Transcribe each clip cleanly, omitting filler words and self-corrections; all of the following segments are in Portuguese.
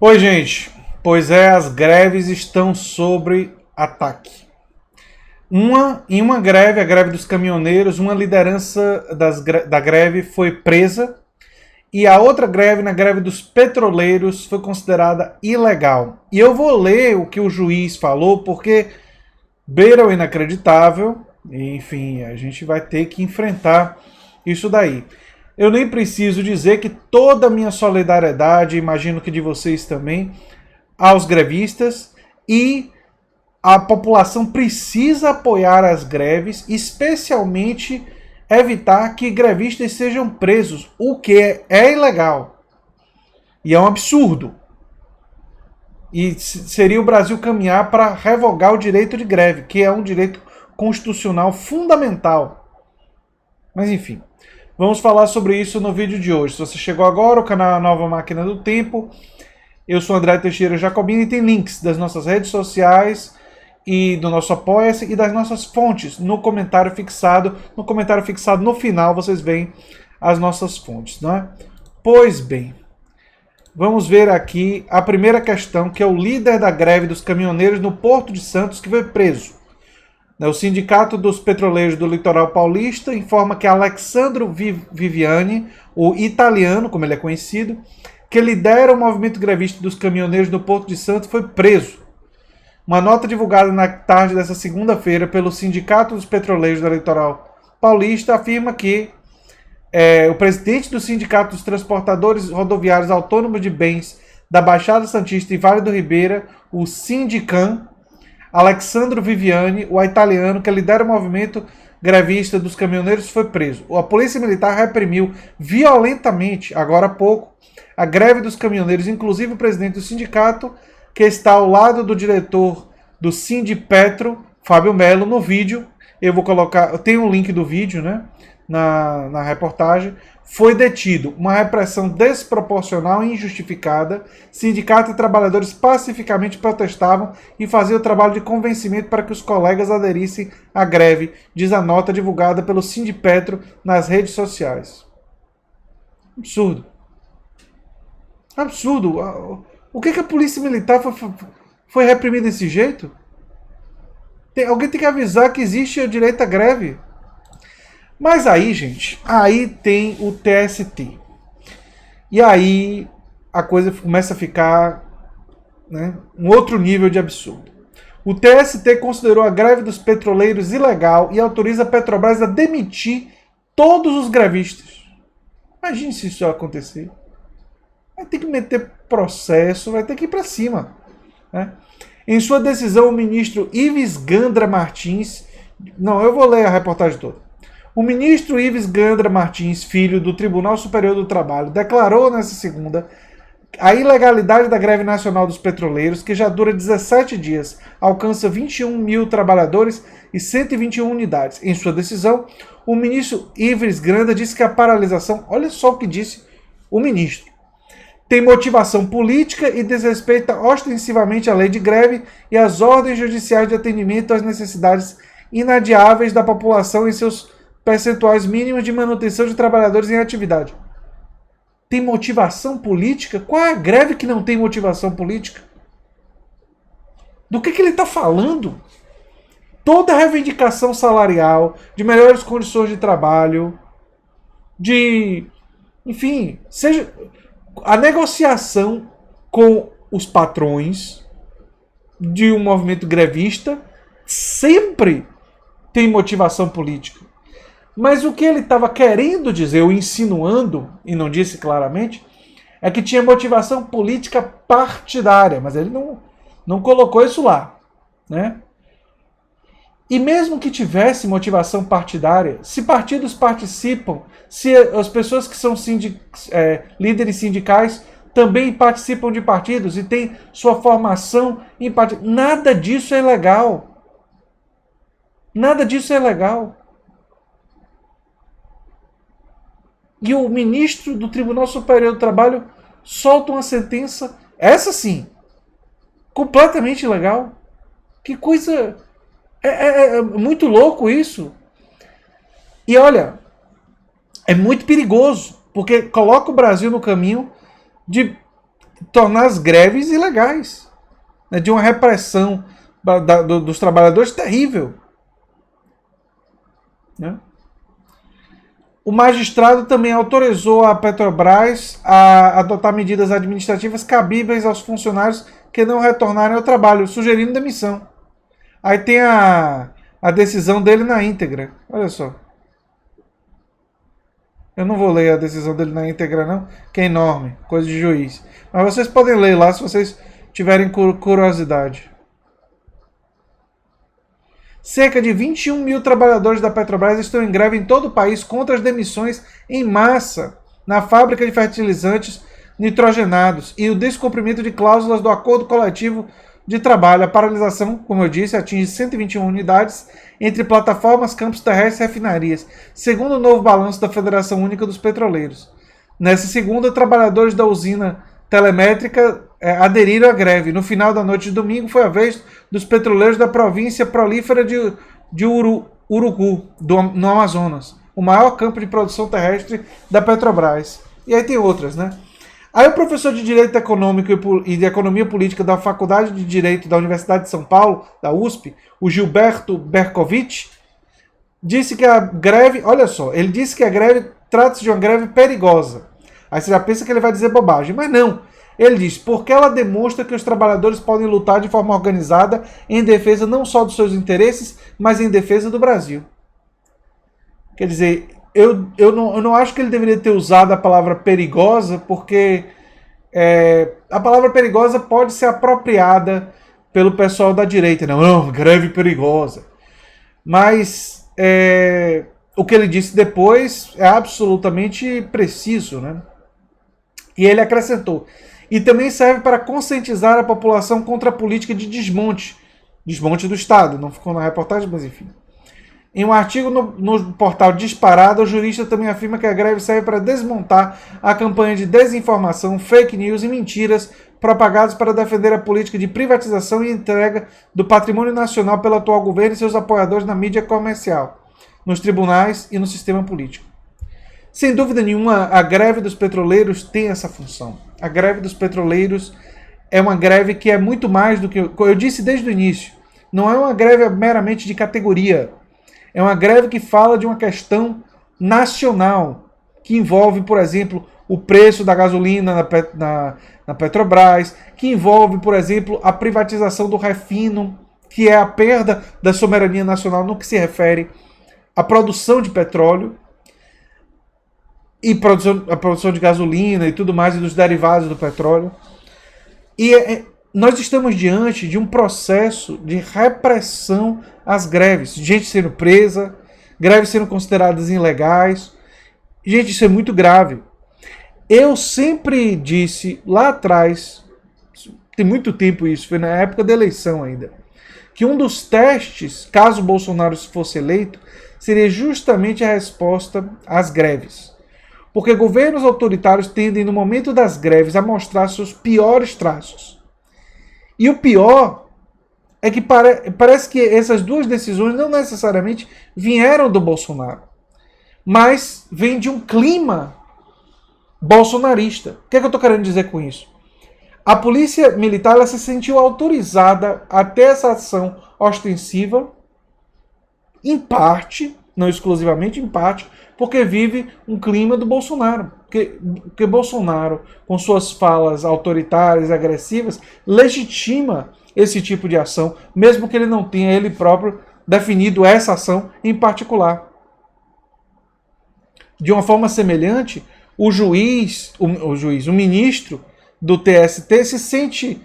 Oi, gente. Pois é, as greves estão sob ataque. Em uma greve, a greve dos caminhoneiros, uma liderança da greve foi presa e a outra greve, na greve dos petroleiros, foi considerada ilegal. E eu vou ler o que o juiz falou, porque beira o inacreditável. E, enfim, a gente vai ter que enfrentar isso daí. Eu nem preciso dizer que toda a minha solidariedade, imagino que de vocês também, aos grevistas, e a população precisa apoiar as greves, especialmente evitar que grevistas sejam presos, o que é ilegal. E é um absurdo. E seria o Brasil caminhar para revogar o direito de greve, que é um direito constitucional fundamental. Mas enfim, vamos falar sobre isso no vídeo de hoje. Se você chegou agora, o canal é a Nova Máquina do Tempo. Eu sou André Teixeira Jacobini e tem links das nossas redes sociais e do nosso Apoia-se e das nossas fontes no comentário fixado. No comentário fixado no final vocês veem as nossas fontes, não é? Pois bem, vamos ver aqui a primeira questão, que é o líder da greve dos caminhoneiros no Porto de Santos que foi preso. O Sindicato dos Petroleiros do Litoral Paulista informa que Alexandro Viviani, o italiano, como ele é conhecido, que lidera o movimento grevista dos caminhoneiros do Porto de Santos, foi preso. Uma nota divulgada na tarde dessa segunda-feira pelo Sindicato dos Petroleiros do Litoral Paulista afirma que o presidente do Sindicato dos Transportadores Rodoviários Autônomos de Bens da Baixada Santista e Vale do Ribeira, o Sindicam, Alexandro Viviani, o italiano que lidera o movimento grevista dos caminhoneiros, foi preso. A polícia militar reprimiu violentamente, agora há pouco, a greve dos caminhoneiros, inclusive o presidente do sindicato, que está ao lado do diretor do Sindipetro, Fábio Melo, no vídeo. Eu vou colocar, eu tenho um link do vídeo, né, na reportagem. Foi detido. Uma repressão desproporcional e injustificada. Sindicato e trabalhadores pacificamente protestavam e faziam o trabalho de convencimento para que os colegas aderissem à greve, diz a nota divulgada pelo Sindipetro nas redes sociais. Absurdo. Absurdo. O que a polícia militar foi reprimir desse jeito? Alguém tem que avisar que existe o direito à greve. Mas aí, gente, aí tem o TST. E aí a coisa começa a ficar, né, um outro nível de absurdo. O TST considerou a greve dos petroleiros ilegal e autoriza a Petrobras a demitir todos os grevistas. Imagine se isso acontecer. Vai ter que meter processo, vai ter que ir para cima, né? Em sua decisão, o ministro Ives Gandra Martins... Não, eu vou ler a reportagem toda. O ministro Ives Gandra Martins, filho do Tribunal Superior do Trabalho, declarou nesta segunda a ilegalidade da greve nacional dos petroleiros, que já dura 17 dias, alcança 21 mil trabalhadores e 121 unidades. Em sua decisão, o ministro Ives Gandra disse que a paralisação, olha só o que disse o ministro, tem motivação política e desrespeita ostensivamente a lei de greve e as ordens judiciais de atendimento às necessidades inadiáveis da população em seus percentuais mínimos de manutenção de trabalhadores em atividade. Tem motivação política? Qual é a greve que não tem motivação política? Do que ele está falando? Toda reivindicação salarial, de melhores condições de trabalho, enfim, seja a negociação com os patrões de um movimento grevista sempre tem motivação política. Mas o que ele estava querendo dizer, ou insinuando, e não disse claramente, é que tinha motivação política partidária, mas ele não colocou isso lá, né? E mesmo que tivesse motivação partidária, se partidos participam, se as pessoas que são líderes sindicais também participam de partidos e têm sua formação em partidos, nada disso é legal. Nada disso é legal. E o ministro do Tribunal Superior do Trabalho solta uma sentença, essa sim, completamente ilegal. Que coisa... É muito louco isso. E olha, é muito perigoso, porque coloca o Brasil no caminho de tornar as greves ilegais, né, de uma repressão dos trabalhadores terrível. Né? O magistrado também autorizou a Petrobras a adotar medidas administrativas cabíveis aos funcionários que não retornarem ao trabalho, sugerindo demissão. Aí tem a decisão dele na íntegra. Olha só. Eu não vou ler a decisão dele na íntegra, não, que é enorme, coisa de juiz. Mas vocês podem ler lá se vocês tiverem curiosidade. Cerca de 21 mil trabalhadores da Petrobras estão em greve em todo o país contra as demissões em massa na fábrica de fertilizantes nitrogenados e o descumprimento de cláusulas do acordo coletivo de trabalho. A paralisação, como eu disse, atinge 121 unidades entre plataformas, campos terrestres e refinarias, segundo o novo balanço da Federação Única dos Petroleiros. Nessa segunda, trabalhadores da usina telemétrica aderiram à greve. No final da noite de domingo, foi a vez dos petroleiros da província prolífera de Urucu, no Amazonas, o maior campo de produção terrestre da Petrobras. E aí tem outras, né? Aí o professor de Direito Econômico e de Economia Política da Faculdade de Direito da Universidade de São Paulo, da USP, o Gilberto Berkovitch, disse que a greve, olha só, ele disse que a greve trata-se de uma greve perigosa. Aí você já pensa que ele vai dizer bobagem, mas não. Ele diz, porque ela demonstra que os trabalhadores podem lutar de forma organizada em defesa não só dos seus interesses, mas em defesa do Brasil. Quer dizer, eu não acho que ele deveria ter usado a palavra perigosa, porque a palavra perigosa pode ser apropriada pelo pessoal da direita. Não, greve perigosa. Mas o que ele disse depois é absolutamente preciso, né? E ele acrescentou, e também serve para conscientizar a população contra a política de desmonte do Estado, não ficou na reportagem, mas enfim. Em um artigo no portal Disparada, o jurista também afirma que a greve serve para desmontar a campanha de desinformação, fake news e mentiras propagadas para defender a política de privatização e entrega do patrimônio nacional pelo atual governo e seus apoiadores na mídia comercial, nos tribunais e no sistema político. Sem dúvida nenhuma, a greve dos petroleiros tem essa função. A greve dos petroleiros é uma greve que é muito mais do que eu disse desde o início. Não é uma greve meramente de categoria. É uma greve que fala de uma questão nacional, que envolve, por exemplo, o preço da gasolina na Petrobras, que envolve, por exemplo, a privatização do refino, que é a perda da soberania nacional no que se refere à produção de petróleo, e a produção de gasolina e tudo mais, e dos derivados do petróleo. E nós estamos diante de um processo de repressão às greves. Gente sendo presa, greves sendo consideradas ilegais. Gente, isso é muito grave. Eu sempre disse lá atrás, tem muito tempo isso, foi na época da eleição ainda, que um dos testes, caso Bolsonaro fosse eleito, seria justamente a resposta às greves. Porque governos autoritários tendem, no momento das greves, a mostrar seus piores traços. E o pior é que parece que essas duas decisões não necessariamente vieram do Bolsonaro, mas vêm de um clima bolsonarista. O que é que eu estou querendo dizer com isso? A polícia militar ela se sentiu autorizada a ter essa ação ostensiva, em parte, não exclusivamente, em parte, porque vive um clima do Bolsonaro. Porque Bolsonaro, com suas falas autoritárias e agressivas, legitima esse tipo de ação, mesmo que ele não tenha ele próprio definido essa ação em particular. De uma forma semelhante, o ministro do TST se sente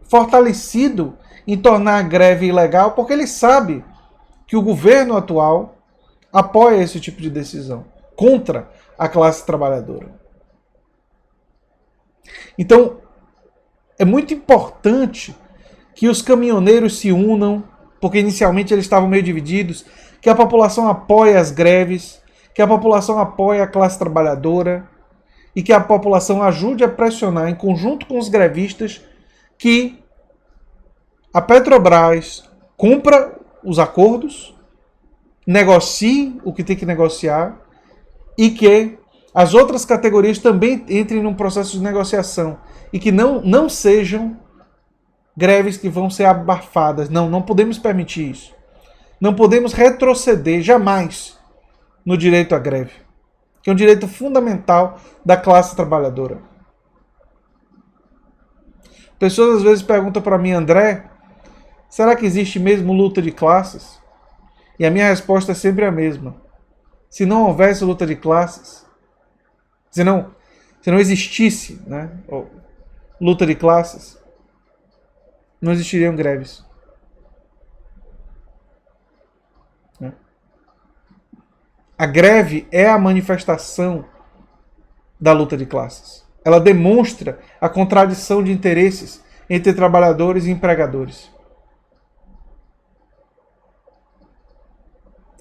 fortalecido em tornar a greve ilegal, porque ele sabe que o governo atual apoia esse tipo de decisão contra a classe trabalhadora. Então, é muito importante que os caminhoneiros se unam, porque inicialmente eles estavam meio divididos, que a população apoie as greves, que a população apoie a classe trabalhadora e que a população ajude a pressionar, em conjunto com os grevistas, que a Petrobras cumpra os acordos, negocie o que tem que negociar e que as outras categorias também entrem num processo de negociação e que não sejam greves que vão ser abafadas. Não podemos permitir isso. Não podemos retroceder jamais no direito à greve, que é um direito fundamental da classe trabalhadora. Pessoas às vezes perguntam para mim, André, será que existe mesmo luta de classes? E a minha resposta é sempre a mesma. Se não houvesse luta de classes, se não existisse, né, luta de classes, não existiriam greves. A greve é a manifestação da luta de classes. Ela demonstra a contradição de interesses entre trabalhadores e empregadores.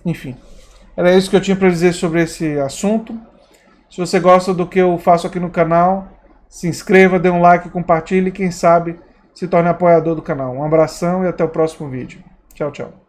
Enfim, era isso que eu tinha para dizer sobre esse assunto. Se você gosta do que eu faço aqui no canal, se inscreva, dê um like, compartilhe e quem sabe se torne apoiador do canal. Um abração e até o próximo vídeo. Tchau, tchau.